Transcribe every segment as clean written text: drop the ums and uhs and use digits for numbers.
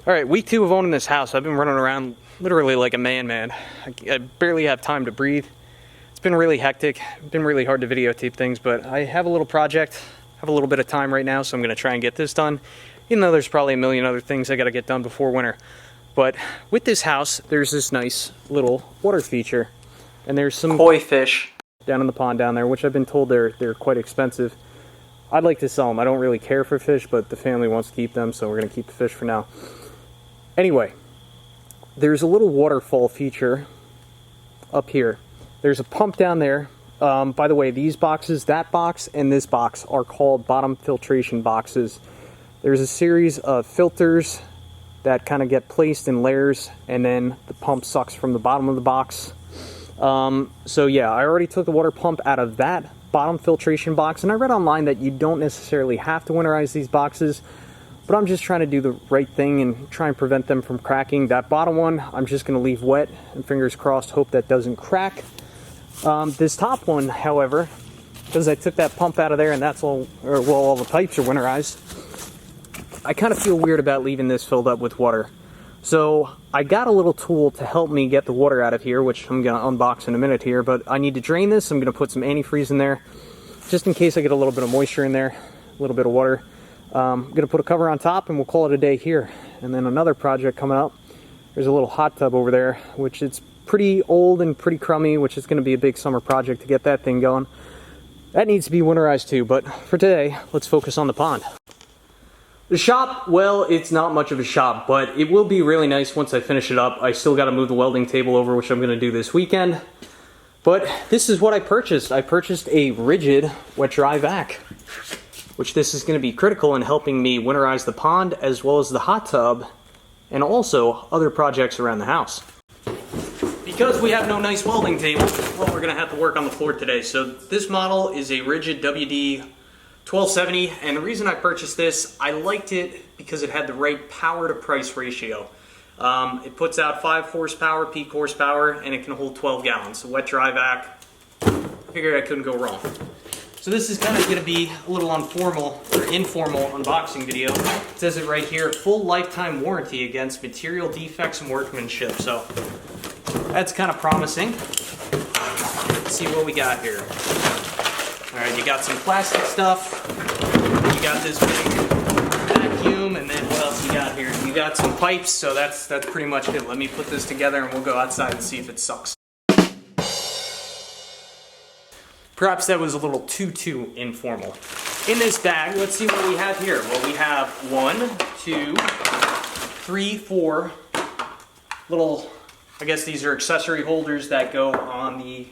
All right, week 2 of owning this house. I've been running around literally like a man. I barely have time to breathe. It's been really hectic. It's been really hard to videotape things, but I have a little project, have a little bit of time right now, so I'm gonna try and get this done, even though there's probably a million other things I gotta get done before winter. But with this house, there's this nice little water feature, and there's some koi fish down in the pond down there, which I've been told they're quite expensive. I'd like to sell them. I don't really care for fish, but the family wants to keep them, so we're gonna keep the fish for now. Anyway, there's a little waterfall feature up here. There's a pump down there. By the way, these boxes, that box and this box, are called bottom filtration boxes. There's a series of filters that kind of get placed in layers, and then the pump sucks from the bottom of the box. So yeah, I already took the water pump out of that bottom filtration box, and I read online that you don't necessarily have to winterize these boxes, but I'm just trying to do the right thing and try and prevent them from cracking. That bottom one, I'm just going to leave wet, and fingers crossed, hope that doesn't crack. This top one, however, because I took that pump out of there and that's all the pipes are winterized, I kind of feel weird about leaving this filled up with water. So I got a little tool to help me get the water out of here, which I'm going to unbox in a minute here, but I need to drain this. I'm going to put some antifreeze in there, just in case I get a little bit of moisture in there, a little bit of water. I'm going to put a cover on top and we'll call it a day here. And then another project coming up, there's a little hot tub over there, which it's pretty old and pretty crummy, which is going to be a big summer project to get that thing going. That needs to be winterized too, but for today, let's focus on the pond. The shop, well, it's not much of a shop, but it will be really nice once I finish it up. I still got to move the welding table over, which I'm going to do this weekend. But this is what I purchased. I purchased a Ridgid wet-dry vac, which this is going to be critical in helping me winterize the pond as well as the hot tub and also other projects around the house. Because we have no nice welding table, well, we're going to have to work on the floor today. So this model is a Ridgid WD1270, and the reason I purchased this, I liked it because it had the right power to price ratio. It puts out 5 horsepower, peak horsepower, and it can hold 12 gallons. So wet dry vac, I figured I couldn't go wrong. So this is kind of going to be a little informal unboxing video. It says it right here, full lifetime warranty against material defects and workmanship. So that's kind of promising. Let's see what we got here. All right, you got some plastic stuff. You got this big vacuum, and then what else you got here? You got some pipes, so that's pretty much it. Let me put this together and we'll go outside and see if it sucks. Perhaps that was a little too informal. In this bag, let's see what we have here. Well, we have 1, 2, 3, 4 little, I guess these are accessory holders that go on the,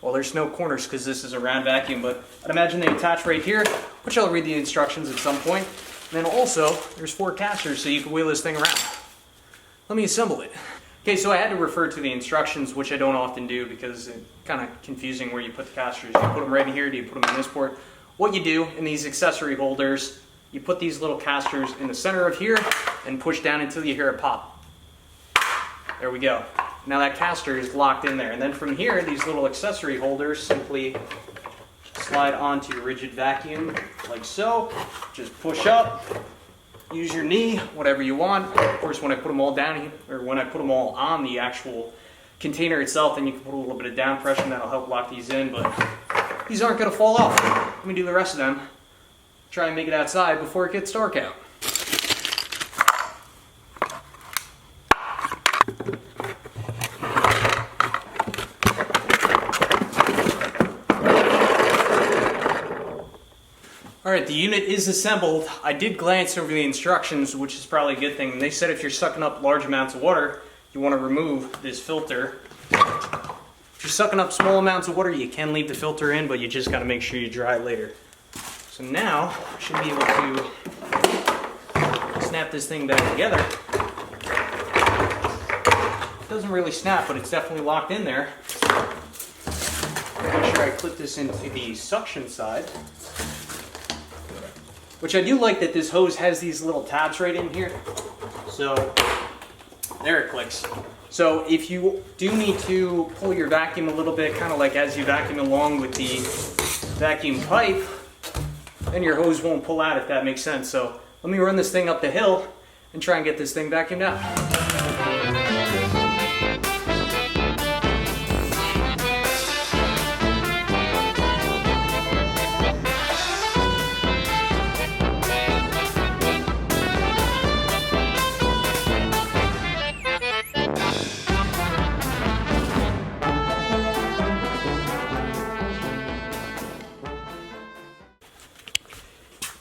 well, there's no corners because this is a round vacuum, but I'd imagine they attach right here, which I'll read the instructions at some point. And then also, there's 4 casters so you can wheel this thing around. Let me assemble it. Okay, so I had to refer to the instructions, which I don't often do because it's kind of confusing where you put the casters. Do you put them right in here? Do you put them in this port? What you do in these accessory holders, you put these little casters in the center of here and push down until you hear a pop. There we go. Now that caster is locked in there. And then from here, these little accessory holders simply slide onto your Ridgid vacuum like so. Just push up. Use your knee, whatever you want. Of course, when I put them all down, or when I put them all on the actual container itself, then you can put a little bit of down pressure and that'll help lock these in, but these aren't going to fall off. Let me do the rest of them. Try and make it outside before it gets dark out. Alright, the unit is assembled. I did glance over the instructions, which is probably a good thing. They said if you're sucking up large amounts of water, you want to remove this filter. If you're sucking up small amounts of water, you can leave the filter in, but you just got to make sure you dry it later. So now, I should be able to snap this thing back together. It doesn't really snap, but it's definitely locked in there. Make sure I clip this into the suction side. Which I do like that this hose has these little tabs right in here. So there it clicks. So if you do need to pull your vacuum a little bit, kind of like as you vacuum along with the vacuum pipe, then your hose won't pull out, if that makes sense. So let me run this thing up the hill and try and get this thing vacuumed out.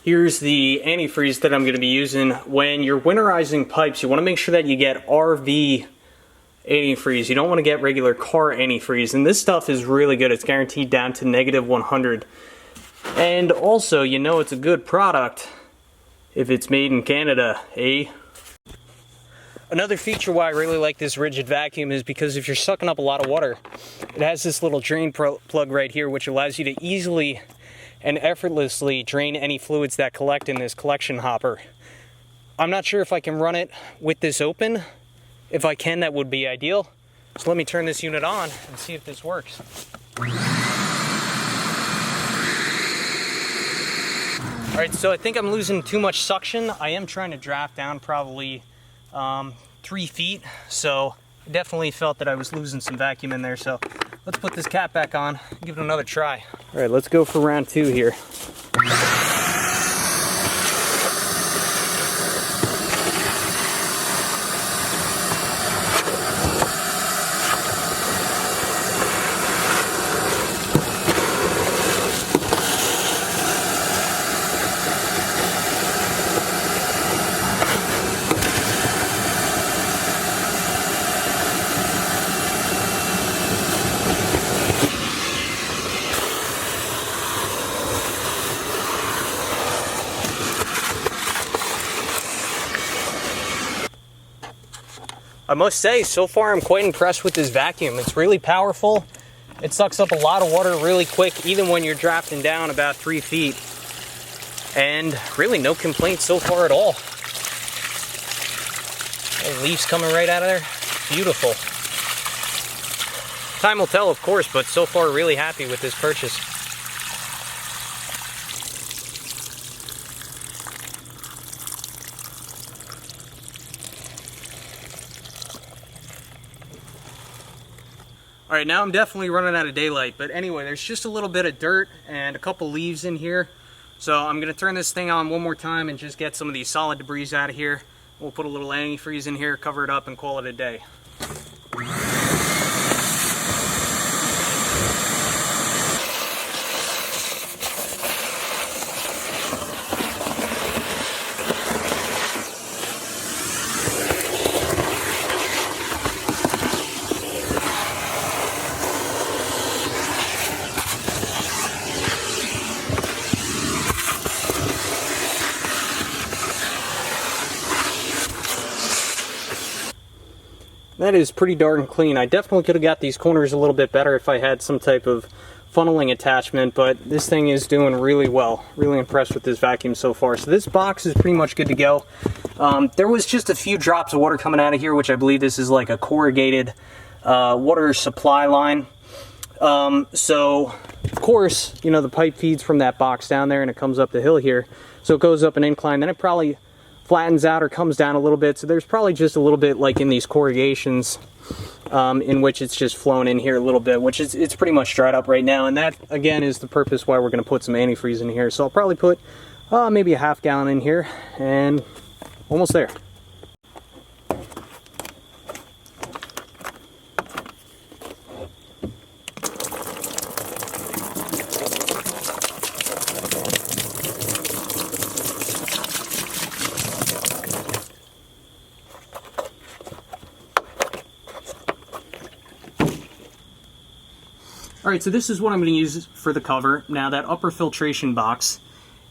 Here's the antifreeze that I'm going to be using. When you're winterizing pipes, you want to make sure that you get RV antifreeze. You don't want to get regular car antifreeze. And this stuff is really good. It's guaranteed down to -100. And also, you know it's a good product if it's made in Canada, eh? Another feature why I really like this Ridgid vacuum is because if you're sucking up a lot of water, it has this little drain plug right here, which allows you to easily and effortlessly drain any fluids that collect in this collection hopper. I'm not sure if I can run it with this open. If I can, that would be ideal. So let me turn this unit on and see if this works. All right, so I think I'm losing too much suction. I am trying to draft down probably 3 feet, so I definitely felt that I was losing some vacuum in there. So let's put this cap back on and give it another try. All right, let's go for round 2 here. I must say, so far I'm quite impressed with this vacuum. It's really powerful. It sucks up a lot of water really quick, even when you're drafting down about 3 feet. And really no complaints so far at all. Leaves coming right out of there. Beautiful. Time will tell, of course, but so far really happy with this purchase. All right, now I'm definitely running out of daylight, but anyway, there's just a little bit of dirt and a couple leaves in here. So I'm gonna turn this thing on one more time and just get some of these solid debris out of here. We'll put a little antifreeze in here, cover it up, and call it a day. That is pretty darn clean. I definitely could have got these corners a little bit better if I had some type of funneling attachment, but this thing is doing really well. Really impressed with this vacuum so far. So this box is pretty much good to go. There was just a few drops of water coming out of here, which I believe this is like a corrugated water supply line. So of course, you know, the pipe feeds from that box down there and it comes up the hill here. So it goes up an incline, then it probably flattens out or comes down a little bit. So there's probably just a little bit like in these corrugations in which it's just flowing in here a little bit, which is, it's pretty much dried up right now. And that again is the purpose why we're going to put some antifreeze in here. So I'll probably put maybe a half gallon in here and almost there. Alright, so this is what I'm going to use for the cover. Now that upper filtration box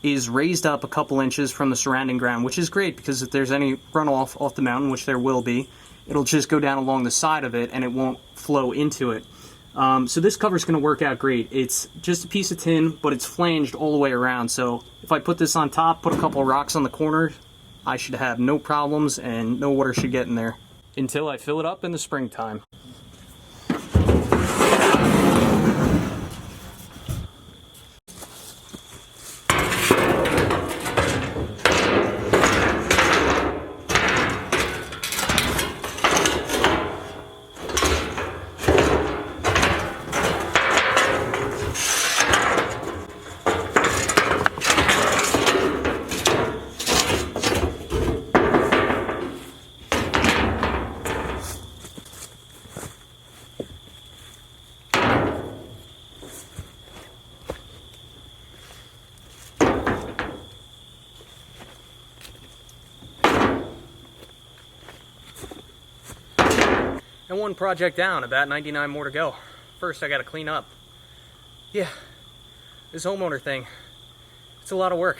is raised up a couple inches from the surrounding ground, which is great because if there's any runoff off the mountain, which there will be, it'll just go down along the side of it and it won't flow into it. So this cover is going to work out great. It's just a piece of tin, but it's flanged all the way around. So if I put this on top, put a couple of rocks on the corner, I should have no problems and no water should get in there until I fill it up in the springtime. and one project down, about 99 more to go. First, I gotta clean up. Yeah, this homeowner thing, it's a lot of work.